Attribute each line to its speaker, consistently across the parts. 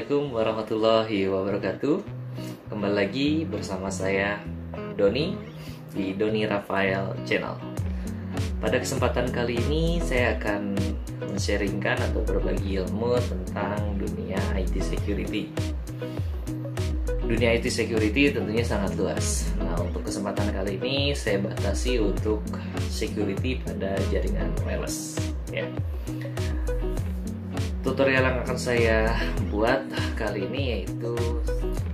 Speaker 1: Assalamualaikum warahmatullahi wabarakatuh. Kembali lagi bersama saya Doni di Doni Rafael Channel. Pada kesempatan kali ini saya akan men-sharingkan atau berbagi ilmu tentang dunia IT security. Dunia IT security tentunya sangat luas. Nah, untuk kesempatan kali ini saya batasi untuk security pada jaringan wireless ya. Tutorial yang akan saya buat kali ini yaitu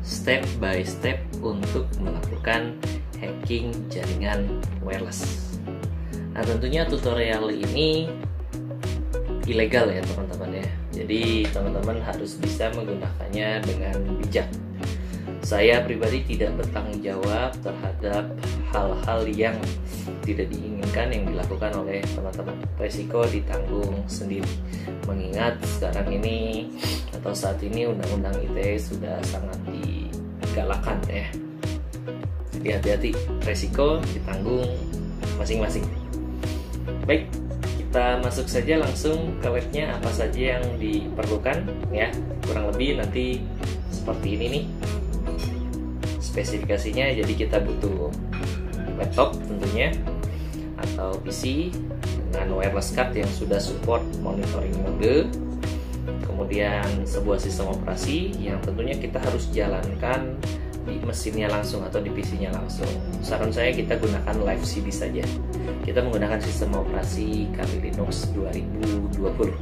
Speaker 1: step by step untuk melakukan hacking jaringan wireless. Nah, tentunya tutorial ini ilegal ya teman-teman ya. Jadi teman-teman harus bisa menggunakannya dengan bijak. Saya pribadi tidak bertanggung jawab terhadap hal-hal yang tidak diinginkan yang dilakukan oleh teman-teman. Resiko ditanggung sendiri. Mengingat sekarang ini atau saat ini undang-undang ITE sudah sangat digalakkan ya. Jadi hati-hati, resiko ditanggung masing-masing. Baik, kita masuk saja langsung ke webnya, apa saja yang diperlukan ya. Kurang lebih nanti seperti ini nih spesifikasinya. Jadi kita butuh laptop tentunya atau PC dengan wireless card yang sudah support monitoring mode, kemudian sebuah sistem operasi yang tentunya kita harus jalankan di mesinnya langsung atau di PC-nya langsung. Saran saya kita gunakan Live CD saja. Kita menggunakan sistem operasi Kali Linux 2020.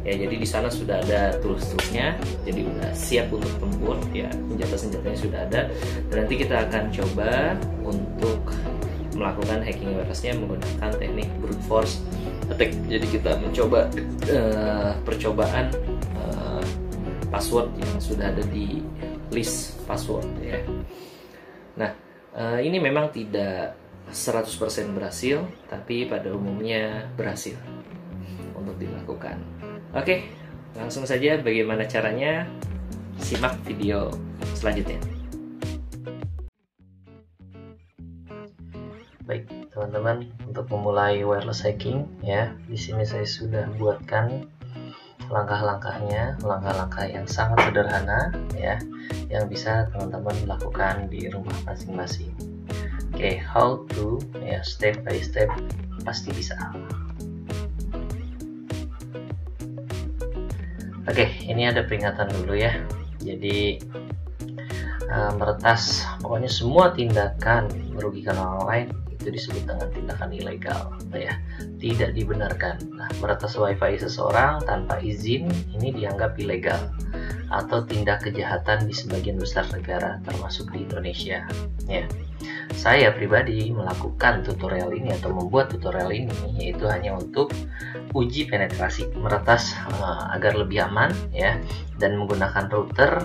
Speaker 1: Ya, jadi di sana sudah ada tools-toolsnya, jadi udah siap untuk tempur ya, senjata-senjatanya sudah ada. Dan nanti kita akan coba untuk melakukan hacking wirelessnya menggunakan teknik brute force attack. Jadi kita mencoba percobaan password yang sudah ada di list password ya. Nah, ini memang tidak 100% berhasil, tapi pada umumnya berhasil untuk dilakukan. Oke, langsung saja bagaimana caranya, simak video selanjutnya. Baik, teman-teman, untuk memulai wireless hacking ya, di sini saya sudah buatkan langkah-langkahnya, langkah-langkah yang sangat sederhana ya, yang bisa teman-teman lakukan di rumah masing-masing. Oke, how to ya, step by step pasti bisa. Oke, ini ada peringatan dulu ya. Jadi meretas, pokoknya semua tindakan merugikan orang lain itu disebut dengan tindakan ilegal ya, tidak dibenarkan. Nah, meretas wifi seseorang tanpa izin ini dianggap ilegal atau tindak kejahatan di sebagian besar negara termasuk di Indonesia ya. Saya pribadi melakukan tutorial ini atau membuat tutorial ini yaitu hanya untuk uji penetrasi, meretas agar lebih aman ya, dan menggunakan router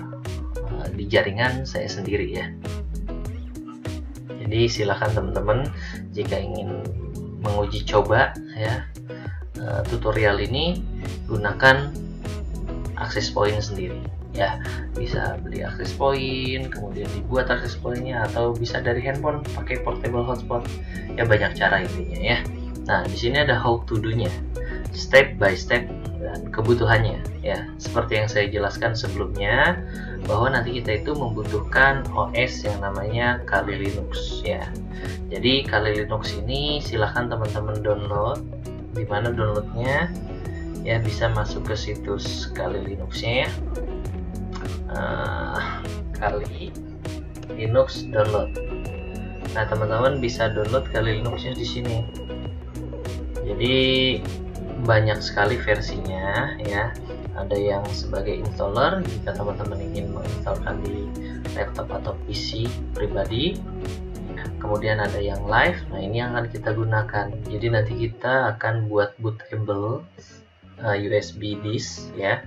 Speaker 1: di jaringan saya sendiri ya. Jadi silakan teman-teman jika ingin menguji coba ya tutorial ini, gunakan access point sendiri ya. Bisa beli access point, kemudian dibuat access pointnya, atau bisa dari handphone pakai portable hotspot ya, banyak cara intinya ya. Nah, di sini ada how to do-nya, step by step, dan kebutuhannya ya, seperti yang saya jelaskan sebelumnya bahwa nanti kita itu membutuhkan OS yang namanya Kali Linux ya. Jadi Kali Linux ini silahkan teman-teman download. Dimana downloadnya ya, bisa masuk ke situs Kali Linuxnya ya, Kali Linux download. Nah, teman-teman bisa download Kali Linuxnya di sini. Jadi banyak sekali versinya ya. Ada yang sebagai installer jika teman-teman ingin menginstalkan di laptop atau PC pribadi. Kemudian ada yang live. Nah, ini yang akan kita gunakan. Jadi nanti kita akan buat bootable USB disk ya,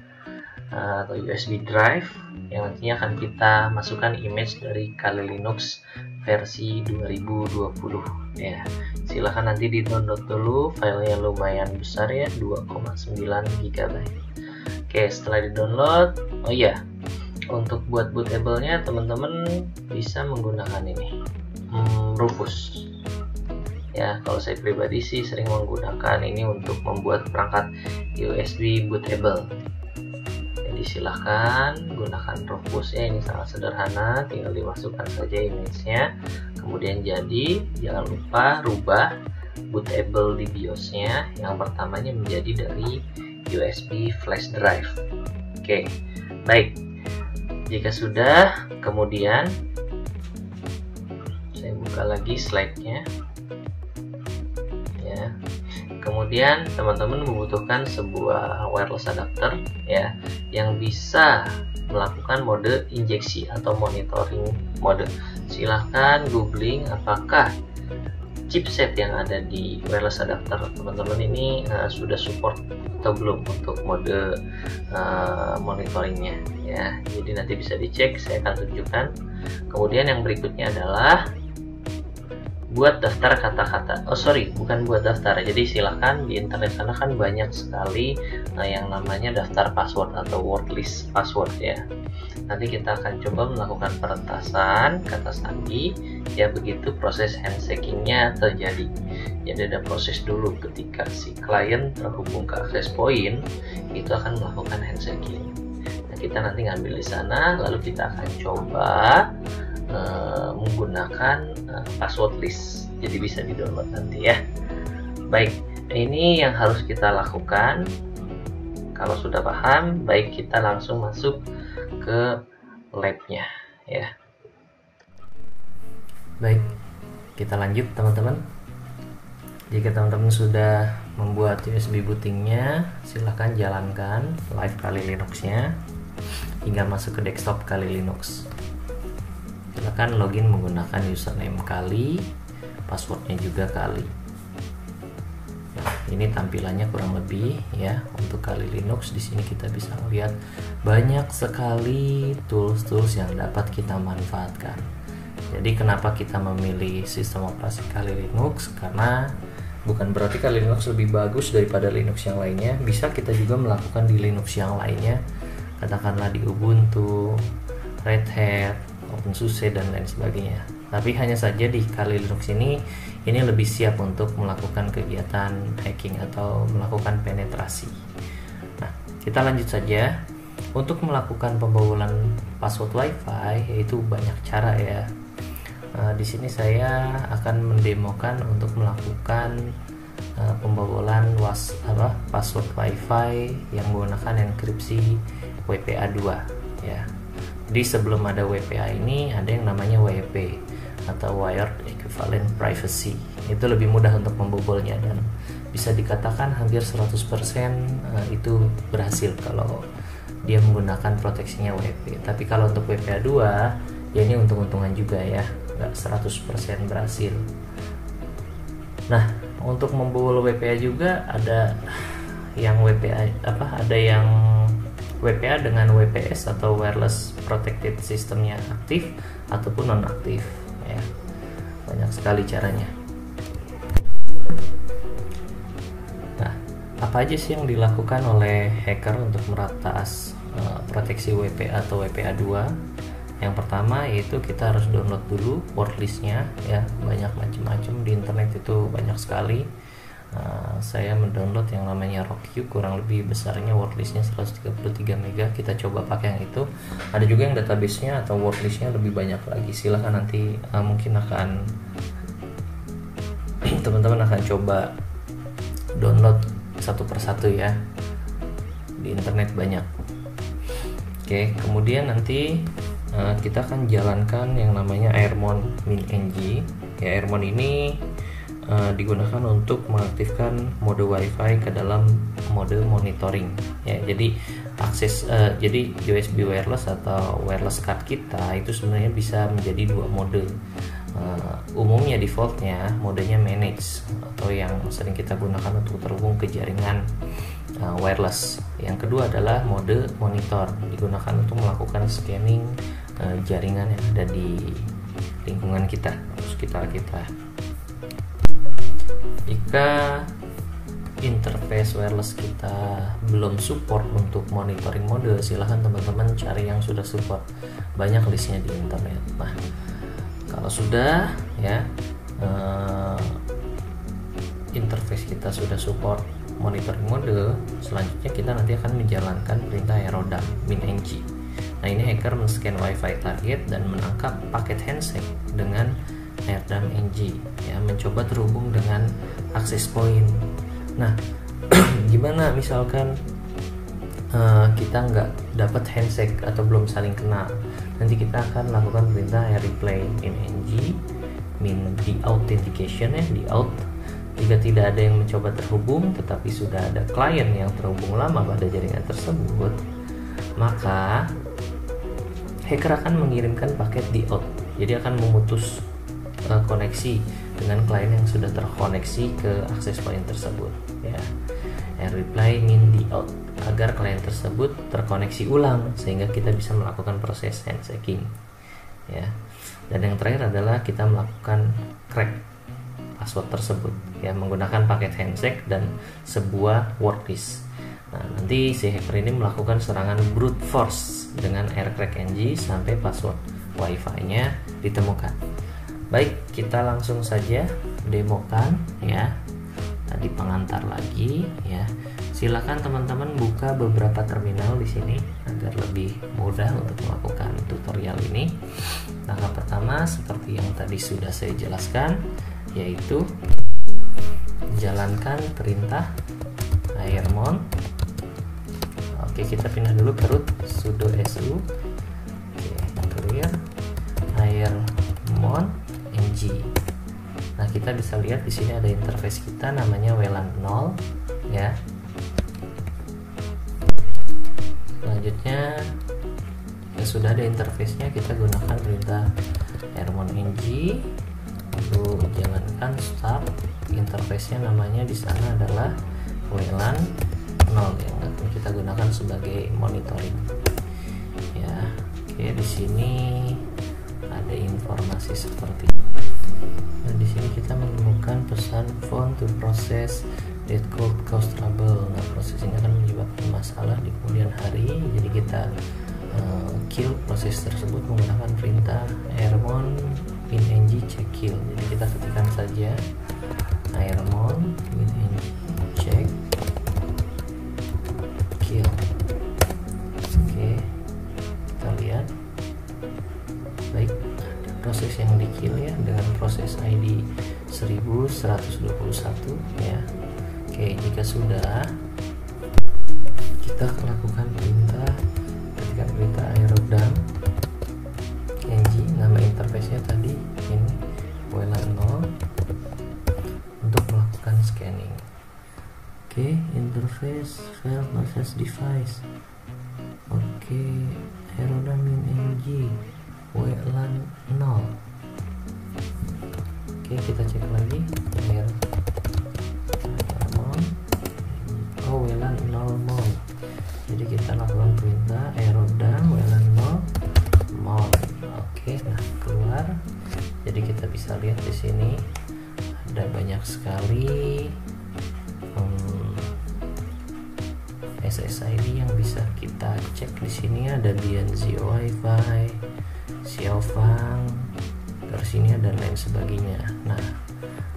Speaker 1: atau USB drive yang nantinya akan kita masukkan image dari Kali Linux versi 2020 ya. Silahkan nanti di download dulu, filenya lumayan besar ya, 2,9 GB. Oke, setelah di download, oh iya, untuk buat bootable-nya teman-teman bisa menggunakan ini Rufus ya. Kalau saya pribadi sih sering menggunakan ini untuk membuat perangkat USB bootable. Jadi Jadi silahkan gunakan Rufus ya, ini sangat sederhana, tinggal dimasukkan saja image-nya. Kemudian jadi jangan lupa rubah bootable di BIOS-nya. Yang pertamanya menjadi dari USB flash drive. Oke, baik. Jika sudah, kemudian saya buka lagi slide-nya. Ya. Kemudian teman-teman membutuhkan sebuah wireless adapter ya, yang bisa melakukan mode injeksi atau monitoring mode. Silahkan googling apakah chipset yang ada di wireless adapter teman-teman ini sudah support atau belum untuk mode monitoringnya ya. Jadi nanti bisa dicek, saya akan tunjukkan. Kemudian yang berikutnya adalah buat daftar kata-kata. Oh sorry, bukan buat daftar. Jadi silahkan di internet sana kan banyak sekali yang namanya daftar password atau word list password ya. Nanti kita akan coba melakukan peretasan kata sandi ya, begitu proses handshaking-nya terjadi. Jadi ada proses dulu ketika si klien terhubung ke access point, itu akan melakukan handshaking. Nah, kita nanti ngambil di sana, lalu kita akan coba menggunakan password list, jadi bisa di download nanti ya. Baik, ini yang harus kita lakukan. Kalau sudah paham, baik kita langsung masuk ke labnya ya. Baik, kita lanjut teman-teman. Jika teman-teman sudah membuat USB bootingnya, silahkan jalankan live Kali Linux-nya hingga masuk ke desktop Kali Linux. Silakan login menggunakan username Kali, passwordnya juga Kali. Nah, ini tampilannya kurang lebih ya untuk Kali Linux. Di sini kita bisa melihat banyak sekali tools-tools yang dapat kita manfaatkan. Jadi kenapa kita memilih sistem operasi Kali Linux? Karena bukan berarti Kali Linux lebih bagus daripada Linux yang lainnya. Bisa kita juga melakukan di Linux yang lainnya, katakanlah di Ubuntu, Red Hat, OpenSUSE dan lain sebagainya. Tapi hanya saja di Kali Linux ini lebih siap untuk melakukan kegiatan hacking atau melakukan penetrasi. Nah, kita lanjut saja. Untuk melakukan pembobolan password WiFi yaitu banyak cara ya. Di sini saya akan mendemokan untuk melakukan pembobolan password WiFi yang menggunakan enkripsi WPA2 ya. Jadi sebelum ada WPA ini ada yang namanya WEP atau Wired Equivalent Privacy. Itu lebih mudah untuk membobolnya dan bisa dikatakan hampir 100% itu berhasil kalau dia menggunakan proteksinya WEP. Tapi kalau untuk WPA2 ya ini untung-untungan juga ya, nggak 100% berhasil. Nah, untuk membobol WPA juga ada yang WPA ada yang WPA dengan WPS atau Wireless Protected Systemnya aktif ataupun non-aktif ya. Banyak sekali caranya. Nah, apa aja sih yang dilakukan oleh hacker untuk meratas proteksi WPA atau WPA2? Yang pertama yaitu kita harus download dulu word listnya ya. Banyak macam-macam di internet, itu banyak sekali. Saya mendownload yang namanya ROCU, kurang lebih besarnya wordlistnya 133 MB. Kita coba pakai yang itu. Ada juga yang database-nya atau wordlistnya lebih banyak lagi. Silahkan nanti mungkin akan teman-teman akan coba download satu persatu ya, di internet banyak. Oke, kemudian nanti kita akan jalankan yang namanya Airmon Min-ng ya. Airmon ini digunakan untuk mengaktifkan mode WiFi ke dalam mode monitoring ya. Jadi akses jadi USB wireless atau wireless card kita itu sebenarnya bisa menjadi dua mode. Umumnya defaultnya modenya manage atau yang sering kita gunakan untuk terhubung ke jaringan wireless. Yang kedua adalah mode monitor, digunakan untuk melakukan scanning jaringan yang ada di lingkungan kita, sekitar kita. Jika interface wireless kita belum support untuk monitoring mode, silahkan teman-teman cari yang sudah support. Banyak listnya di internet. Nah, kalau sudah ya interface kita sudah support monitoring mode, selanjutnya kita nanti akan menjalankan perintah airodam min-ng. Nah, ini hacker men-scan wifi target dan menangkap paket handshake dengan airodam ng, ya, mencoba terhubung dengan access point. Nah, gimana misalkan kita nggak dapat handshake atau belum saling kenal? Nanti kita akan lakukan perintah replay min-ng min di authentication, ya, di out. Jika tidak ada yang mencoba terhubung tetapi sudah ada klien yang terhubung lama pada jaringan tersebut, maka hacker akan mengirimkan paket di out. Jadi akan memutus koneksi dengan klien yang sudah terkoneksi ke access point tersebut, ya. Reply min di out agar klien tersebut terkoneksi ulang sehingga kita bisa melakukan proses handshaking, ya. Dan yang terakhir adalah kita melakukan crack password tersebut, ya, menggunakan paket handshake dan sebuah wordlist. Nah, nanti si hacker ini melakukan serangan brute force dengan aircrack-ng sampai password wifi-nya ditemukan. Baik, kita langsung saja demokan, ya. Tadi pengantar lagi, ya. Silakan teman-teman buka beberapa terminal di sini agar lebih mudah untuk melakukan tutorial ini. Langkah pertama seperti yang tadi sudah saya jelaskan, yaitu jalankan perintah airmon. Oke, kita pindah dulu ke root sudo su. Oke, clear airmon ng. Nah, kita bisa lihat di sini ada interface kita namanya WLAN 0, ya. Selanjutnya, jika sudah ada interface-nya, kita gunakan perintah airmon ng, lalu jalankan start. Interface-nya namanya di sana adalah WLAN 0 yang akan kita gunakan sebagai monitoring, ya. Oke, di sini ada informasi seperti ini. Nah, di sini kita menemukan pesan phone to process that could cause trouble. Nah, proses ini akan menyebabkan masalah di kemudian hari. Jadi kita kill proses tersebut menggunakan perintah airmon min-ng check kill. Jadi kita ketikkan saja airmon min-ng check kill. Oke, kita lihat. Baik, proses yang di kill, ya, dengan proses ID 1121, ya. Oke, jika sudah, kita lakukan perintah, ketika perintah airodam ng, nama interface-nya tadi ini WLAN 0, untuk melakukan scanning. Oke, interface file process device. Oke, airodam min-ng WLAN 0. Oke, kita cek lagi WLAN 0 mode. Jadi kita lakukan perintah airodam WLAN 0 mode. Oke, nah keluar. Jadi kita bisa lihat di sini ada banyak sekali SSID yang bisa kita cek. Di sini ada BNZ Wi-Fi, Xiaofang, terus ini dan lain sebagainya. Nah,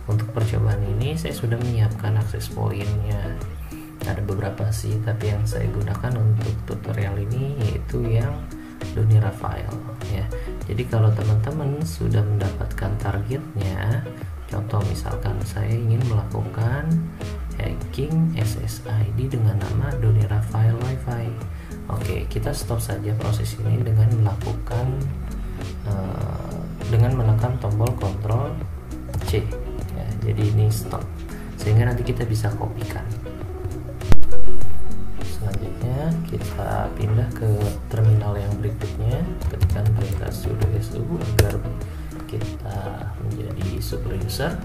Speaker 1: untuk percobaan ini saya sudah menyiapkan akses poinnya. Ada beberapa sih, tapi yang saya gunakan untuk tutorial ini yaitu yang Donera file, ya. Jadi kalau teman-teman sudah mendapatkan targetnya, contoh misalkan saya ingin melakukan hacking SSID dengan nama Donera file Wi-Fi. Oke, kita stop saja proses ini dengan melakukan dengan menekan tombol Ctrl C, ya. Jadi ini stop, sehingga nanti kita bisa kopikan. Selanjutnya kita pindah ke terminal yang berikutnya, ketikkan perintah sudo su agar kita menjadi super user.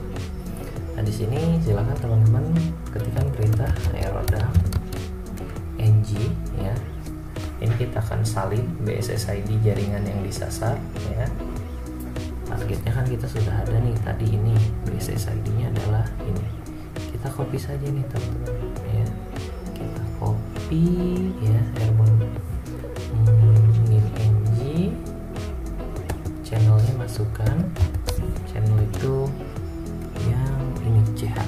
Speaker 1: Nah, di sini silakan teman-teman ketikkan perintah airodam ng, ya. Ini kita akan salin BSSID jaringan yang disasar, ya. Targetnya kan kita sudah ada nih tadi, ini BSSID-nya adalah ini. Kita copy saja nih teman-teman, ya. Kita copy, ya, airmon min-ng, channelnya masukkan, channel itu yang ini CH,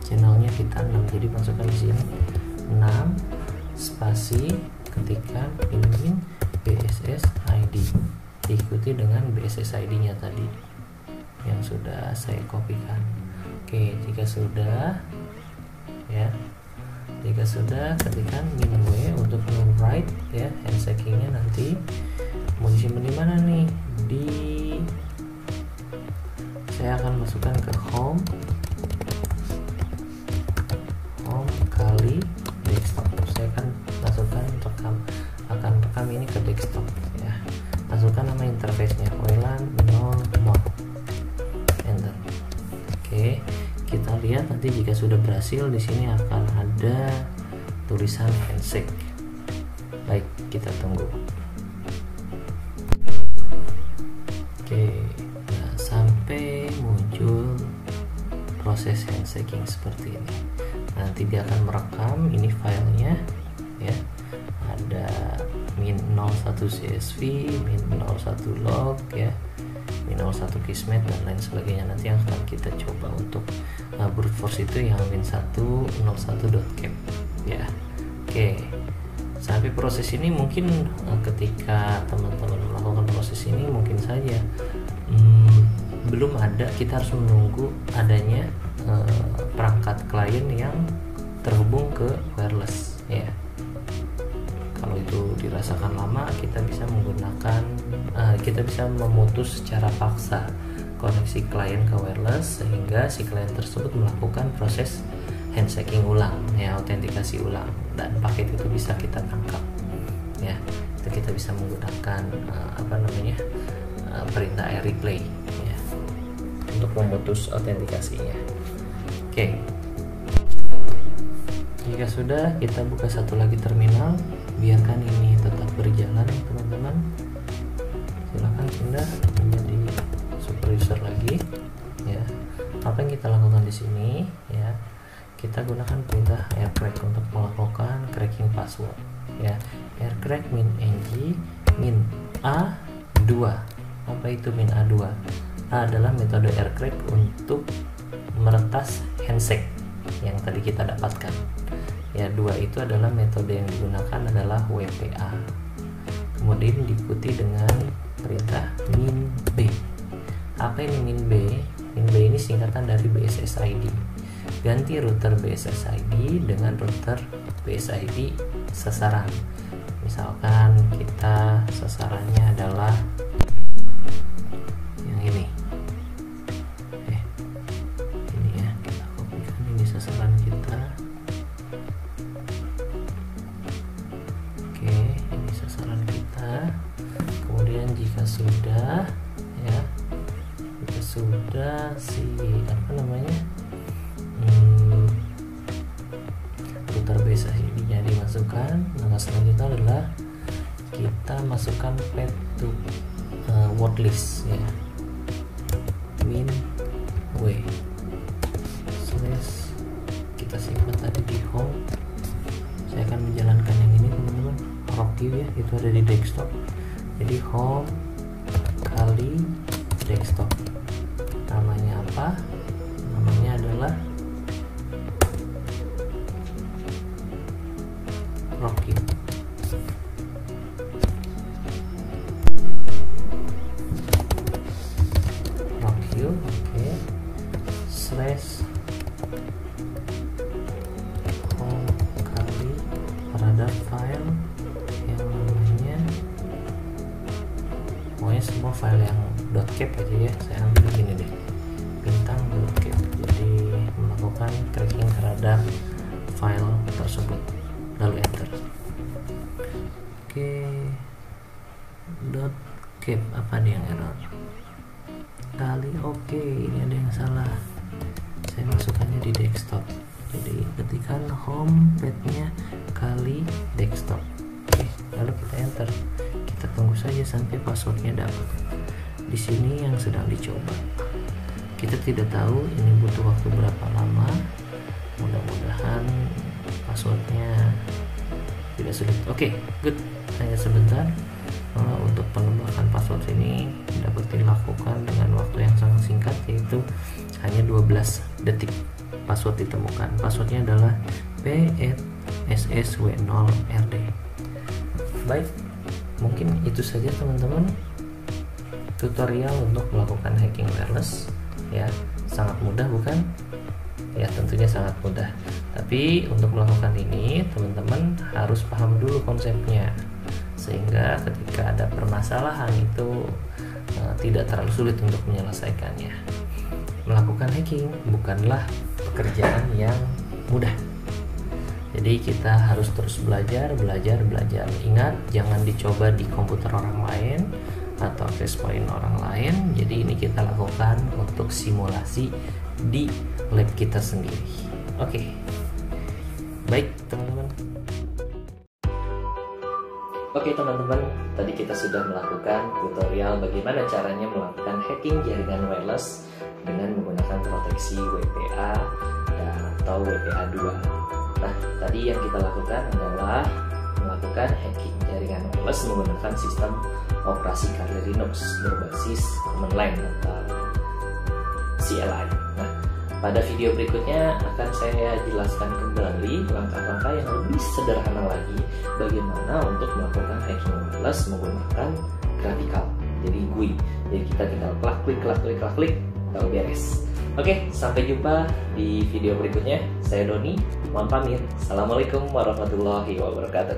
Speaker 1: channelnya
Speaker 2: kita 6. Jadi masukkan di sini 6 spasi ketikkan min BSS ID, diikuti dengan BSS ID nya tadi yang sudah saya kopikan. Oke, jika sudah ya, jika sudah ketikkan min W untuk no write ya, handshaking-nya nanti mau disimpan di mana nih? Saya akan masukkan ke home kali desktop. Saya akan masukkan rekam ini ke desktop ya. Masukkan nama interface-nya Wayland 0 mod, enter. Oke, kita lihat nanti jika sudah berhasil di sini akan ada tulisan handshake. Baik, kita tunggu. Oke, nah, sampai muncul proses handshaking seperti ini. Nanti dia akan merekam ini filenya ya. Ada min 01 CSV, min 01 log ya, min 01 kismet dan lain sebagainya. Nanti yang akan kita coba untuk brute force itu yang min 101.cap ya. Oke, sampai proses ini mungkin ketika teman-teman melakukan proses ini mungkin saja belum ada, kita harus menunggu adanya perangkat klien yang terhubung ke wireless ya. Kalau itu dirasakan lama, kita bisa menggunakan kita bisa memutus secara paksa koneksi klien ke wireless sehingga si klien tersebut melakukan proses handshaking ulang ya, autentikasi ulang, dan paket itu bisa kita tangkap ya. Itu kita bisa menggunakan perintah replay ya untuk memutus autentikasinya. Oke, jika sudah, kita buka satu lagi terminal, biarkan ini tetap berjalan teman-teman. Silahkan pindah menjadi super user lagi ya. Apa yang kita lakukan di sini ya, kita gunakan perintah aircrack untuk melakukan cracking password ya. Aircrack min ng min a2. Apa itu min a2? A adalah metode aircrack untuk meretas handshake yang tadi kita dapatkan ya. 2 itu adalah metode yang digunakan adalah WPA, kemudian diikuti dengan perintah min B. Apa ini min B? Min B ini singkatan dari BSS ID. Ganti router BSS ID dengan router BSID sasaran. Misalkan kita sasarannya adalah yang ini. Ini ya, kita kopikan, ini sasaran kita. Oke, ini sasaran kita. Kemudian jika sudah ya, jika sudah router BSID nya dimasukkan, maka selanjutnya adalah kita masukkan path to word list ya, min w slash, kita simpan tadi di home. Saya akan menjalankan yang ini teman-teman, Rocky ya, itu ada di desktop. Jadi home kali desktop, namanya apa? Namanya adalah Rocky. Oke, slash home kali terhadap file yang namanya, pokoknya semua file yang .cap aja ya. Saya ambil gini deh, bintang .cap. Jadi melakukan cracking terhadap file tersebut, lalu enter. Oke, .cap apa nih yang error kali? Oke, ini ada yang salah, saya masukkannya di desktop. Jadi ketikkan home path-nya kali desktop. Oke, lalu kita enter. Kita tunggu saja sampai passwordnya dapat. Di sini yang sedang dicoba. Kita tidak tahu ini butuh waktu berapa lama. Mudah-mudahan passwordnya tidak sulit. Oke, good. Hanya sebentar. Untuk penembakan password ini dapat dilakukan dengan waktu yang sangat singkat, yaitu hanya 12 detik. password ditemukan. Passwordnya adalah p@ssw0rd. Baik, mungkin itu saja teman-teman tutorial untuk melakukan hacking wireless ya. Sangat mudah bukan? Ya, tentunya sangat mudah. Tapi untuk melakukan ini teman-teman harus paham dulu konsepnya, sehingga ketika ada permasalahan itu tidak terlalu sulit untuk menyelesaikannya. Melakukan hacking bukanlah pekerjaan yang mudah. Jadi kita harus terus belajar. Ingat, jangan dicoba di komputer orang lain atau access point orang lain. Jadi ini kita lakukan untuk simulasi di lab kita sendiri. Oke. Baik, teman-teman.
Speaker 1: Oke teman-teman, tadi kita sudah melakukan tutorial bagaimana caranya melakukan hacking jaringan wireless dengan menggunakan proteksi WPA atau WPA2. Nah, tadi yang kita lakukan adalah melakukan hacking jaringan wireless menggunakan sistem operasi Kali Linux berbasis command line atau CLI. Nah, pada video berikutnya akan saya jelaskan kembali langkah-langkah yang lebih sederhana lagi bagaimana untuk melakukan hacking wireless menggunakan graphical, jadi GUI. Jadi kita tinggal klik, lalu beres. Oke, sampai jumpa di video berikutnya. Saya Doni, mohon pamit. Assalamualaikum warahmatullahi wabarakatuh.